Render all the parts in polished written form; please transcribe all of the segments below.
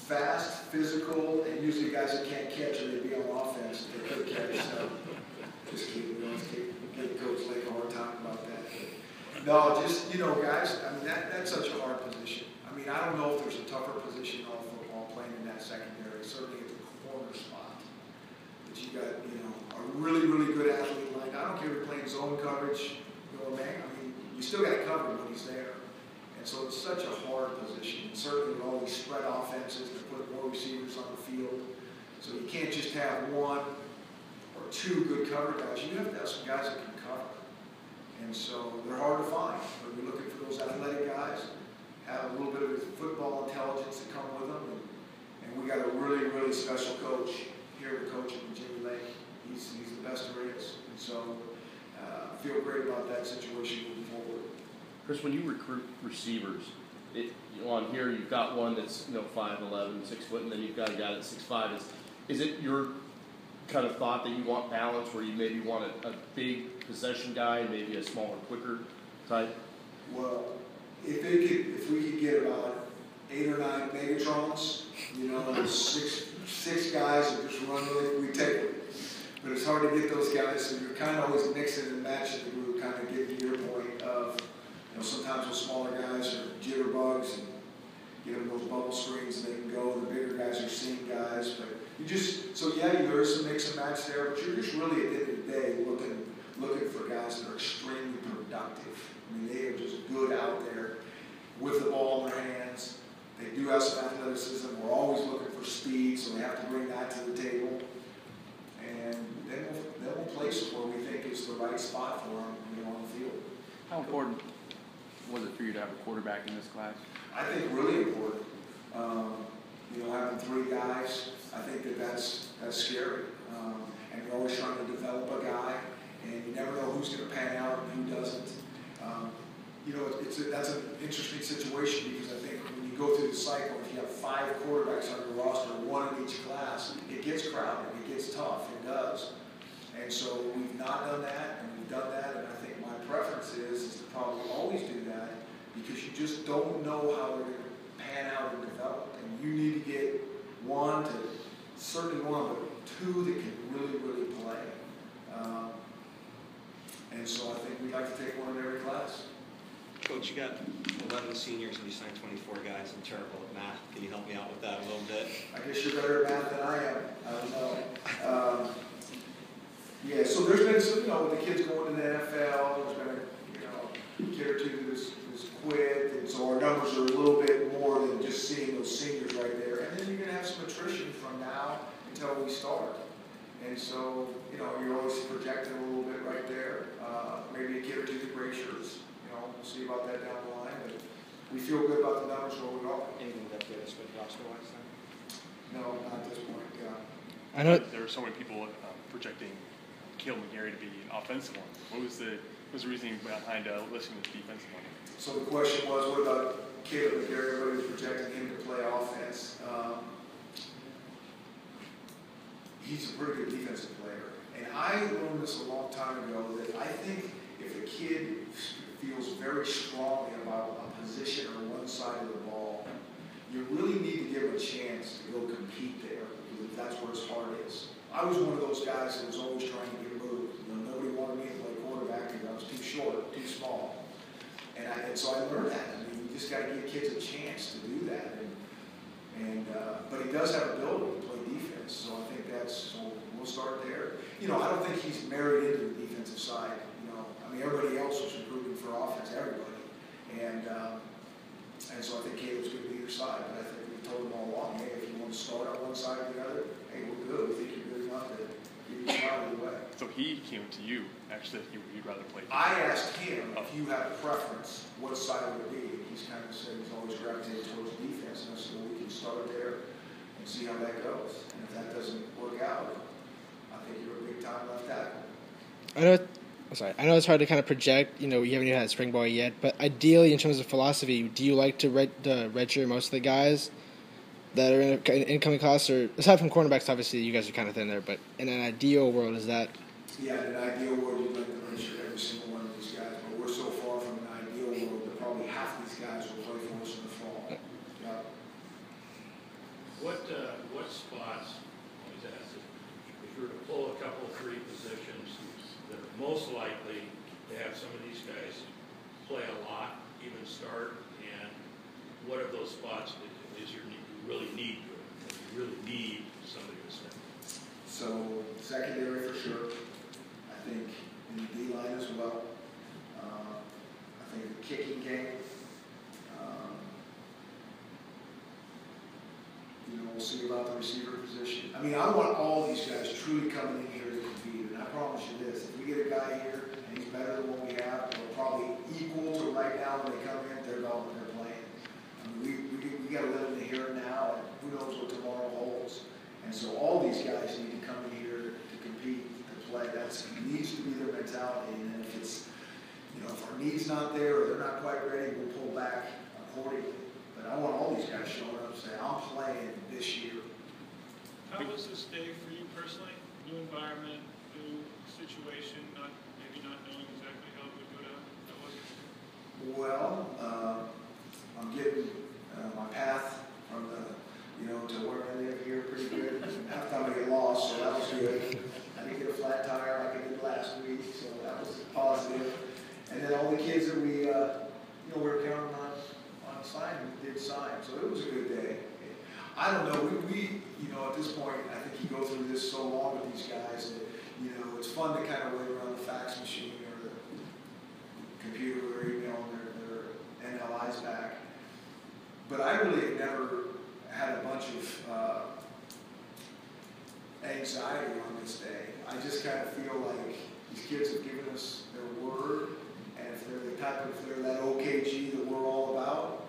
fast, physical, and usually guys that can't catch or they'd be on offense if they could catch. So just keep giving Coach Lake a hard time about that. But no, just, guys, I mean, that's such a hard position. I mean, I don't know if there's a tougher position in all football playing in that secondary, certainly at the corner spot. But you got, a really, really good athlete like, I don't care if you're playing zone coverage, man, I mean, you still got to cover him when he's there. And so it's such a hard position. And certainly with all these spread offenses that put more receivers on the field. So you can't just have one or two good cover guys. You have to have some guys that can cover. And so they're hard to find. But we're looking for those athletic guys, have a little bit of football intelligence that come with them. And we got a really, really special coach here at coaching Jimmy Lake. He's the best there is. And so I feel great about that situation moving forward. Chris, when you recruit receivers, on here you've got one that's 5'11", 6 foot, and then you've got a guy that's 6'5". Is it your kind of thought that you want balance, where you maybe want a big possession guy and maybe a smaller, quicker type? Well, if we could get about 8 or 9 Megatrons, six guys that just run with it, we take it. But it's hard to get those guys, so you're kind of always mixing and matching the group, kind of getting to your point of, sometimes those smaller guys are jitterbugs and give them those bubble screens and they can go. The bigger guys are seam guys. But there is some mix and match there, but you're just really at the end of the day looking for guys that are extremely productive. I mean, they are just good out there with the ball in their hands. They do have some athleticism. We're always looking for speed, so we have to bring that to the table. And then we'll place it where we think is the right spot for them on the field. How important was it for you to have a quarterback in this class? I think really important. Having 3 guys, I think that's scary. And you're always trying to develop a guy, and you never know who's going to pan out and who doesn't. That's an interesting situation because I think when you go through the cycle, if you have 5 quarterbacks on your roster, 1 in each class, it gets crowded, it gets tough, it does. And so we've not done that, and we've done that, and I think my preference is to probably always do that because you just don't know how they're going to pan out and develop. And you need to get certainly one, but 2 that can really, really play. And so I think we'd like to take one in every class. Coach, you got 11 seniors and you signed 24 guys. I'm terrible at math. Can you help me out with that a little bit? I guess you're better at math than I am. I don't know. So there's been some, with the kids going to the NFL, there's been a kid or 2 that's quit, and so our numbers are a little bit more than just seeing those seniors right there. And then you're going to have some attrition from now until we start. And so, you're always projecting a little bit right there. Maybe a kid or 2 with gray shirts. We'll see about that down the line. But we feel good about the numbers where we are. Anything that gets us with roster-wise then? No, not at this point, yeah. I know there are so many people projecting Caleb McGarry to be an offensive one. What was the reasoning behind listing the defensive one? So the question was, what about Caleb McGarry? Everybody was projecting him to play offense. He's a pretty good defensive player. And I learned this a long time ago that I think if a kid feels very strongly about a position or one side of the ball, you really need to give him a chance to go compete there because that's where his heart is. I was one of those guys that was always trying to get moved. Nobody wanted me to play quarterback because I was too short, too small. And so I learned that. I mean, you just got to give kids a chance to do that. But he does have ability to play defense, so I think so we'll start there. I don't think he's married into the defensive side. I mean, everybody else was recruiting for offense, everybody. And so I think Caleb's good to either side. But I think we've told him all along, hey, if you want to start on one side or the other, hey, we're good. We think you're good enough to give you a shot either way. So he came to you, actually, that you'd rather play defense. I asked him if you have a preference, what side would it be? And he's kind of said he's always gravitated towards defense. And I said, well, we can start there and see how that goes. And if that doesn't work out, I think you're a big-time left tackle. I know it's hard to kind of project, you haven't even had spring ball yet, but ideally in terms of philosophy, do you like to redshirt most of the guys that are in an incoming class? Or aside from cornerbacks, obviously you guys are kind of thin there, but in an ideal world, is that? Yeah, in an ideal world, you'd like to redshirt every single one of these guys, but we're so far from an ideal world that probably half these guys will play for us in the fall. Yeah. likely to have some of these guys play a lot, even start? And what of those spots is you really need good? You really need somebody to start. So secondary for sure. I think in the D line as well. I think the kicking game. We'll see about the receiver position. I mean, I want all these guys truly coming in here to compete. And I promise you this: if we get a guy here and he's better than what we have, or probably equal to right now when they come in, they're playing. I mean, we got to live in the here and now, and who knows what tomorrow holds. And so all these guys need to come in here to compete, to play. That needs to be their mentality. And if it's, if our need's not there or they're not quite ready, we'll pull back accordingly. But I want all these guys showing up and saying, I'm playing this year. How was this day for you personally? New environment, new situation, maybe not knowing exactly how it would go down? How was it? Well, I'm getting my path from to where I live here pretty good. Half the time I get lost, so that was good. I didn't get a flat tire like I did last week, so that was positive. And then all the kids that we were counting on signing did sign, so it was a good day. I don't know. We at this point, I think you go through this so long with these guys that it's fun to kind of wait around the fax machine or the computer or email their NLIs back. But I really have never had a bunch of anxiety on this day. I just kind of feel like these kids have given us their word, and if they're that OKG that we're all about,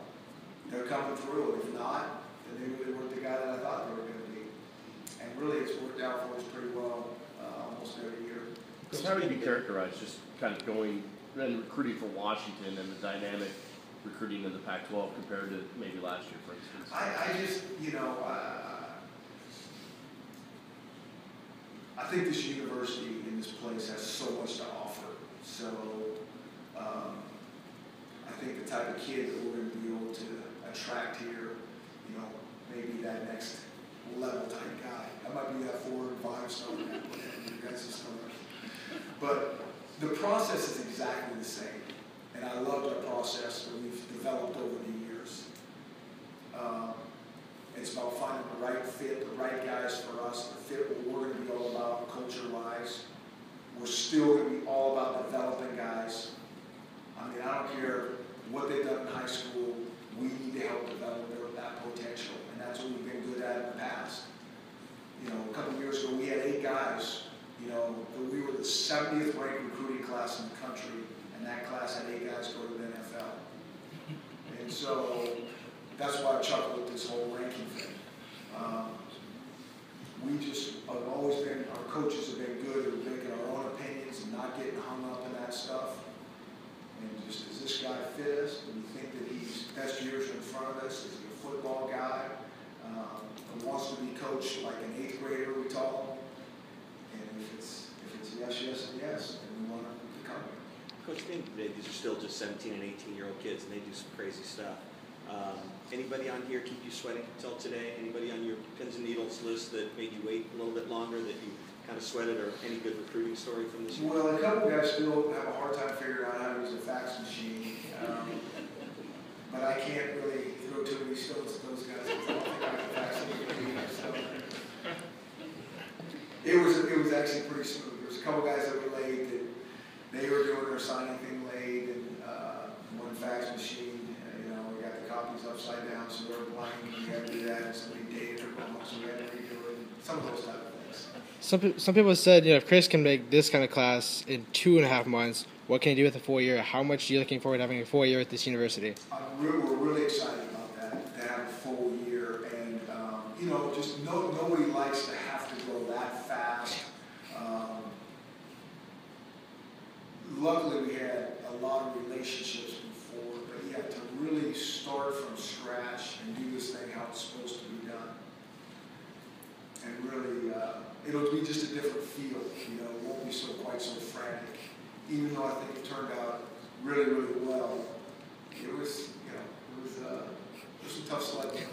they're coming through. And if not, then they really weren't the guy that I thought they were going to be. And really, it's worked out for us pretty well almost every year. So how would you characterize just kind of going and recruiting for Washington and the dynamic recruiting in the Pac-12 compared to maybe last year, for instance? I just, I think this university in this place has so much to offer. So I think the type of kid that we're going to be able to attract here, maybe that next level type guy. I might be that 4 and 5 star guy, whatever you guys are starting. But the process is exactly the same. And I love the process that we've developed over the years. It's about finding the right fit, the right guys for us, the fit what we're going to be all about culture-wise. We're still going to be all about developing guys. I mean, I don't care what they've done in high school. We need to help develop that potential, and that's what we've been good at in the past. A couple of years ago, we had 8 guys. We were the 70th ranked recruiting class in the country, and that class had 8 guys go to the NFL. And so that's why I chuckle at this whole ranking thing. I've always been, our coaches have been good at making our own opinions and not getting hung up in that stuff. And just, does this guy fit us? Do we think that his best years are in front of us? Is he a football guy? Who wants to be coached like an 8th grader, we taught him? And if it's yes, yes, and yes, then we want him to come here. Coach, at the end of the day, these are still just 17 and 18-year-old kids, and they do some crazy stuff. Anybody on here keep you sweating until today? Anybody on your pins and needles list that made you wait a little bit longer, that you kind of sweated, or any good recruiting story from this year? Well, a couple guys still have a hard time figuring out how to use a fax machine. But I can't really throw too many stones at those guys because I don't think I can fax anything. So it was actually pretty smooth. There was a couple guys that were late that they were doing their signing thing late, and one fax machine, we got the copies upside down, so we were blank, and we had to do that, and somebody dated it wrong, so we had to redo it. Some of those type of things. Some people said, if Chris can make this kind of class in 2.5 months, what can he do with a full year? How much are you looking forward to having a full year at this university? We're really excited about that, to have a full year. And, just nobody likes to have to go that fast. Luckily, we had a lot of relationships before, but to really start from scratch and do this thing how it's supposed to be done. And really, it'll be just a different feel, it won't be quite so frantic. Even though I think it turned out really, really well, it was some tough sledding.